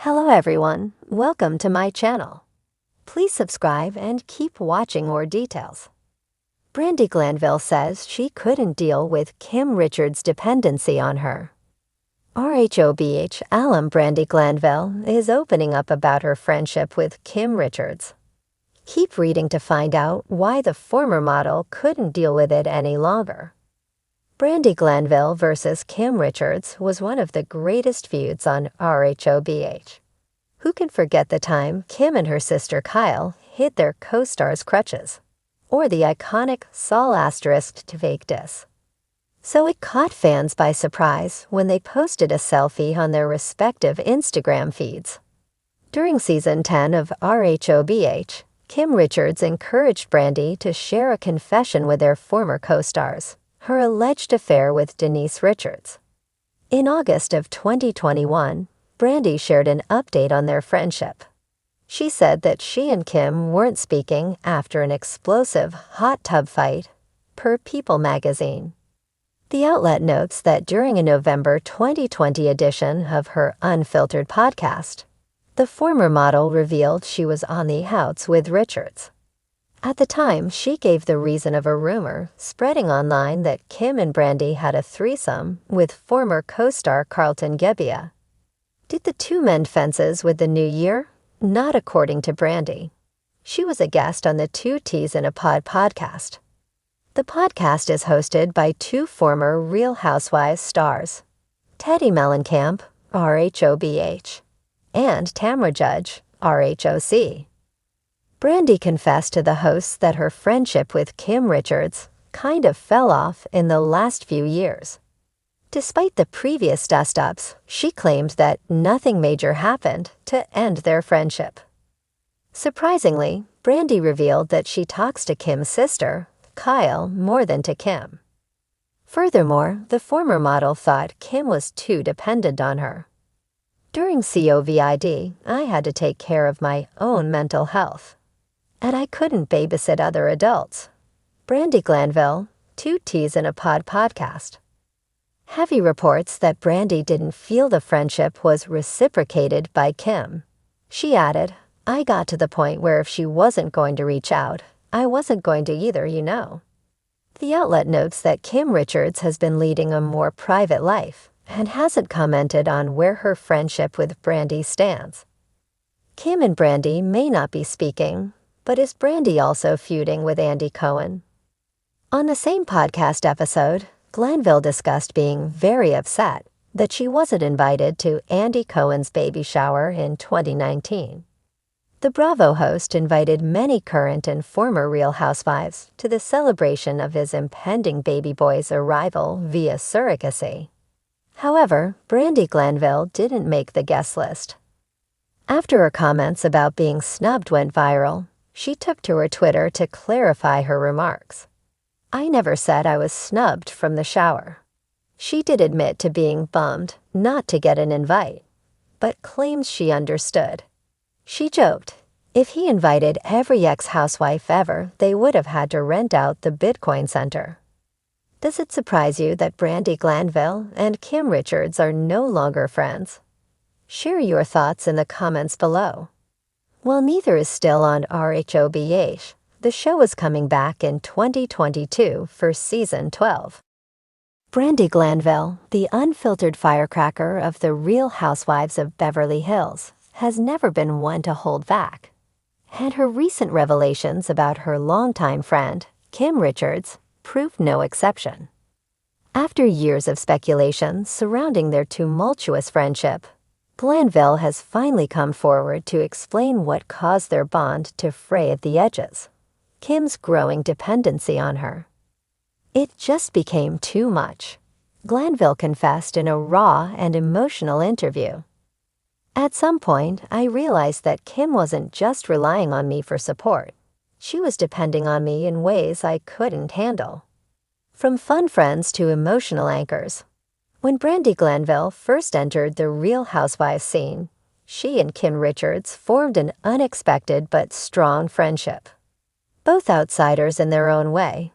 Hello everyone, welcome to my channel. Please subscribe and keep watching more details. Brandi Glanville says she couldn't deal with Kim Richards' dependency on her. RHOBH alum Brandi Glanville is opening up about her friendship with Kim Richards. Keep reading to find out why the former model couldn't deal with it any longer. Brandi Glanville versus Kim Richards was one of the greatest feuds on RHOBH. Who can forget the time Kim and her sister Kyle hid their co-stars' crutches? Or the iconic Sol asterisk to fake diss. So it caught fans by surprise when they posted a selfie on their respective Instagram feeds. During season 10 of RHOBH, Kim Richards encouraged Brandi to share a confession with their former co-stars, her alleged affair with Denise Richards. In August of 2021, Brandi shared an update on their friendship. She said that she and Kim weren't speaking after an explosive hot tub fight, per People magazine. The outlet notes that during a November 2020 edition of her Unfiltered podcast, the former model revealed she was on the outs with Richards. At the time, she gave the reason of a rumor spreading online that Kim and Brandi had a threesome with former co-star Carlton Gebbia. Did the two mend fences with the new year? Not according to Brandi. She was a guest on the Two Teas in a Pod podcast. The podcast is hosted by two former Real Housewives stars, Teddi Mellencamp, RHOBH, and Tamra Judge, RHOC. Brandi confessed to the hosts that her friendship with Kim Richards kind of fell off in the last few years. Despite the previous dust-ups, she claimed that nothing major happened to end their friendship. Surprisingly, Brandi revealed that she talks to Kim's sister, Kyle, more than to Kim. Furthermore, the former model thought Kim was too dependent on her. During COVID, I had to take care of my own mental health, and I couldn't babysit other adults. Brandi Glanville, Two Teas in a Pod podcast. Heavy reports that Brandi didn't feel the friendship was reciprocated by Kim. She added, "I got to the point where if she wasn't going to reach out, I wasn't going to either, you know." The outlet notes that Kim Richards has been leading a more private life and hasn't commented on where her friendship with Brandi stands. Kim and Brandi may not be speaking, but is Brandi also feuding with Andy Cohen? On the same podcast episode, Glanville discussed being very upset that she wasn't invited to Andy Cohen's baby shower in 2019. The Bravo host invited many current and former Real Housewives to the celebration of his impending baby boy's arrival via surrogacy. However, Brandi Glanville didn't make the guest list. After her comments about being snubbed went viral, she took to her Twitter to clarify her remarks. "I never said I was snubbed from the shower." She did admit to being bummed not to get an invite, but claims she understood. She joked, if he invited every ex-housewife ever, they would have had to rent out the Bitcoin Center. Does it surprise you that Brandi Glanville and Kim Richards are no longer friends? Share your thoughts in the comments below. While neither is still on RHOBH, the show is coming back in 2022 for season 12. Brandi Glanville, the unfiltered firecracker of the Real Housewives of Beverly Hills, has never been one to hold back. And her recent revelations about her longtime friend, Kim Richards, proved no exception. After years of speculation surrounding their tumultuous friendship, Glanville has finally come forward to explain what caused their bond to fray at the edges: Kim's growing dependency on her. "It just became too much," Glanville confessed in a raw and emotional interview. "At some point, I realized that Kim wasn't just relying on me for support. She was depending on me in ways I couldn't handle." From fun friends to emotional anchors. When Brandi Glanville first entered the Real Housewives scene, she and Kim Richards formed an unexpected but strong friendship. Both outsiders in their own way,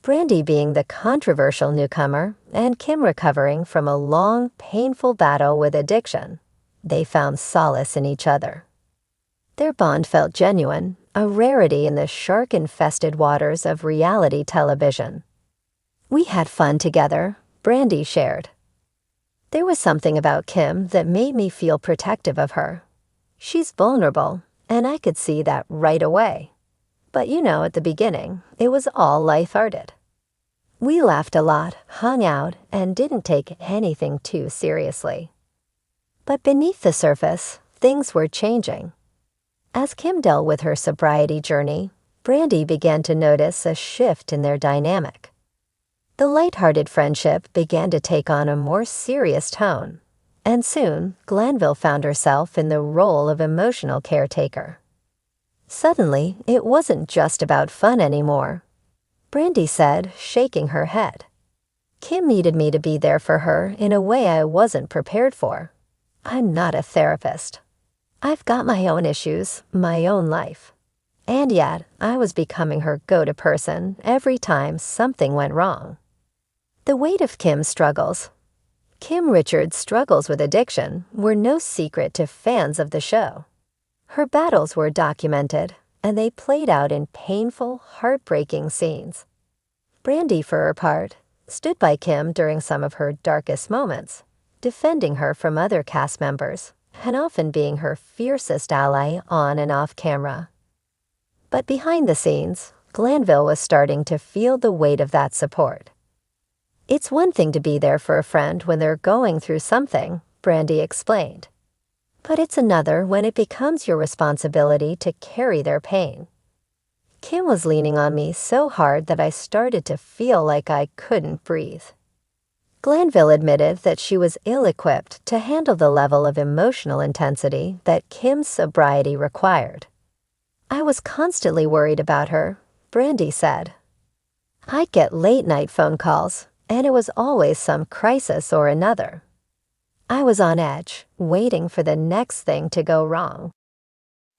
Brandi being the controversial newcomer and Kim recovering from a long, painful battle with addiction. They found solace in each other. Their bond felt genuine, a rarity in the shark-infested waters of reality television. "We had fun together," Brandi shared. "There was something about Kim that made me feel protective of her. She's vulnerable, and I could see that right away. But at the beginning, it was all lighthearted. We laughed a lot, hung out, and didn't take anything too seriously." But beneath the surface, things were changing. As Kim dealt with her sobriety journey, Brandi began to notice a shift in their dynamic. The lighthearted friendship began to take on a more serious tone, and soon Glanville found herself in the role of emotional caretaker. Suddenly, it wasn't just about fun anymore. Brandi said, shaking her head. "Kim needed me to be there for her in a way I wasn't prepared for. I'm not a therapist. I've got my own issues, my own life. And yet, I was becoming her go-to person every time something went wrong." The weight of Kim's struggles. Kim Richards' struggles with addiction were no secret to fans of the show. Her battles were documented, and they played out in painful, heartbreaking scenes. Brandi, for her part, stood by Kim during some of her darkest moments, defending her from other cast members, and often being her fiercest ally on and off camera. But behind the scenes, Glanville was starting to feel the weight of that support. "It's one thing to be there for a friend when they're going through something," Brandi explained. "But it's another when it becomes your responsibility to carry their pain. Kim was leaning on me so hard that I started to feel like I couldn't breathe." Glanville admitted that she was ill-equipped to handle the level of emotional intensity that Kim's sobriety required. "I was constantly worried about her," Brandi said. "I'd get late-night phone calls, and it was always some crisis or another. I was on edge, waiting for the next thing to go wrong."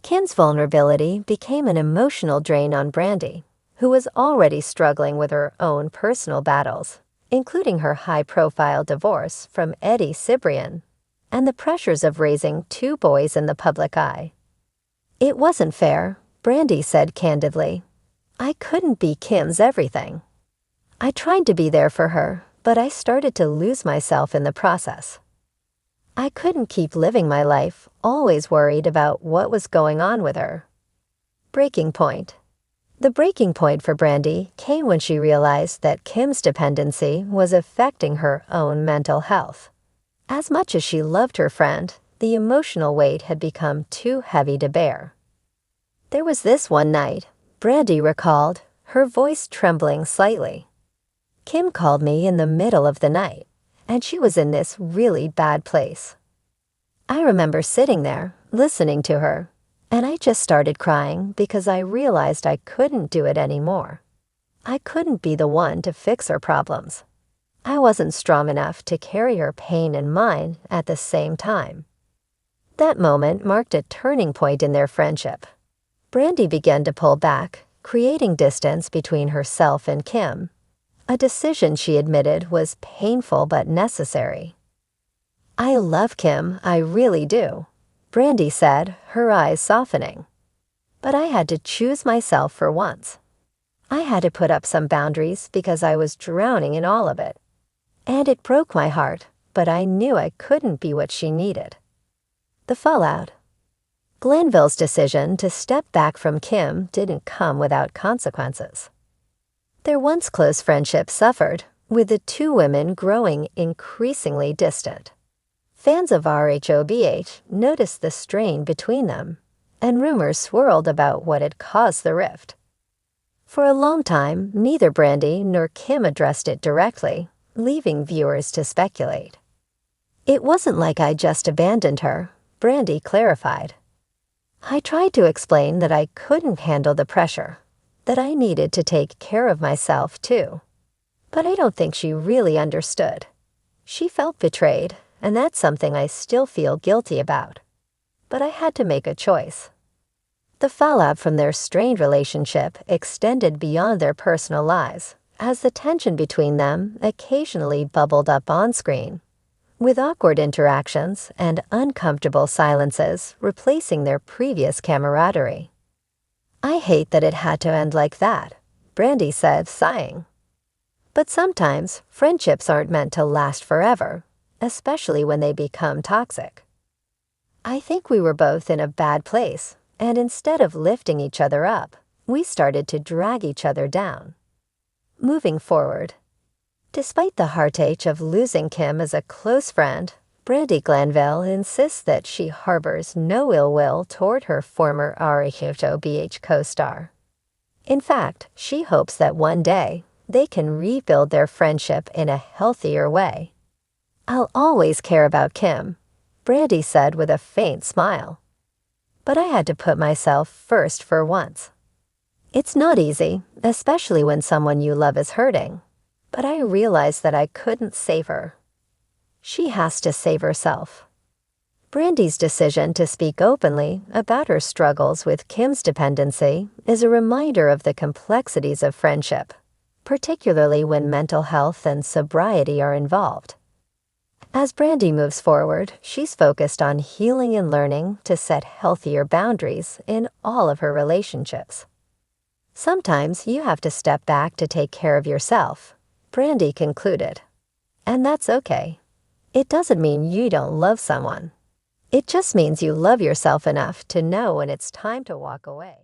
Kim's vulnerability became an emotional drain on Brandi, who was already struggling with her own personal battles, including her high-profile divorce from Eddie Cibrian and the pressures of raising 2 boys in the public eye. "It wasn't fair," Brandi said candidly. "I couldn't be Kim's everything. I tried to be there for her, but I started to lose myself in the process. I couldn't keep living my life, always worried about what was going on with her." Breaking point. The breaking point for Brandi came when she realized that Kim's dependency was affecting her own mental health. As much as she loved her friend, the emotional weight had become too heavy to bear. "There was this one night," Brandi recalled, her voice trembling slightly. "Kim called me in the middle of the night, and she was in this really bad place. I remember sitting there, listening to her, and I just started crying because I realized I couldn't do it anymore. I couldn't be the one to fix her problems. I wasn't strong enough to carry her pain and mine at the same time." That moment marked a turning point in their friendship. Brandi began to pull back, creating distance between herself and Kim, a decision she admitted was painful but necessary. "I love Kim, I really do," Brandi said, her eyes softening. "But I had to choose myself for once. I had to put up some boundaries because I was drowning in all of it. And it broke my heart, but I knew I couldn't be what she needed." The fallout. Glanville's decision to step back from Kim didn't come without consequences. Their once close friendship suffered, with the 2 women growing increasingly distant. Fans of RHOBH noticed the strain between them, and rumors swirled about what had caused the rift. For a long time, neither Brandi nor Kim addressed it directly, leaving viewers to speculate. "It wasn't like I just abandoned her," Brandi clarified. "I tried to explain that I couldn't handle the pressure, that I needed to take care of myself too. But I don't think she really understood. She felt betrayed, and that's something I still feel guilty about. But I had to make a choice." The fallout from their strained relationship extended beyond their personal lives, as the tension between them occasionally bubbled up on screen, with awkward interactions and uncomfortable silences replacing their previous camaraderie. "I hate that it had to end like that," Brandi said, sighing. But sometimes friendships aren't meant to last forever, especially when they become toxic. "I think we were both in a bad place, and instead of lifting each other up, we started to drag each other down." Moving forward. Despite the heartache of losing Kim as a close friend, Brandi Glanville insists that she harbors no ill will toward her former RHOBH co-star. In fact, she hopes that one day they can rebuild their friendship in a healthier way. "I'll always care about Kim," Brandi said with a faint smile. "But I had to put myself first for once. It's not easy, especially when someone you love is hurting. But I realized that I couldn't save her. She has to save herself." Brandi's decision to speak openly about her struggles with Kim's dependency is a reminder of the complexities of friendship, particularly when mental health and sobriety are involved. As Brandi moves forward, she's focused on healing and learning to set healthier boundaries in all of her relationships. "Sometimes you have to step back to take care of yourself," Brandi concluded. "And that's okay. It doesn't mean you don't love someone. It just means you love yourself enough to know when it's time to walk away."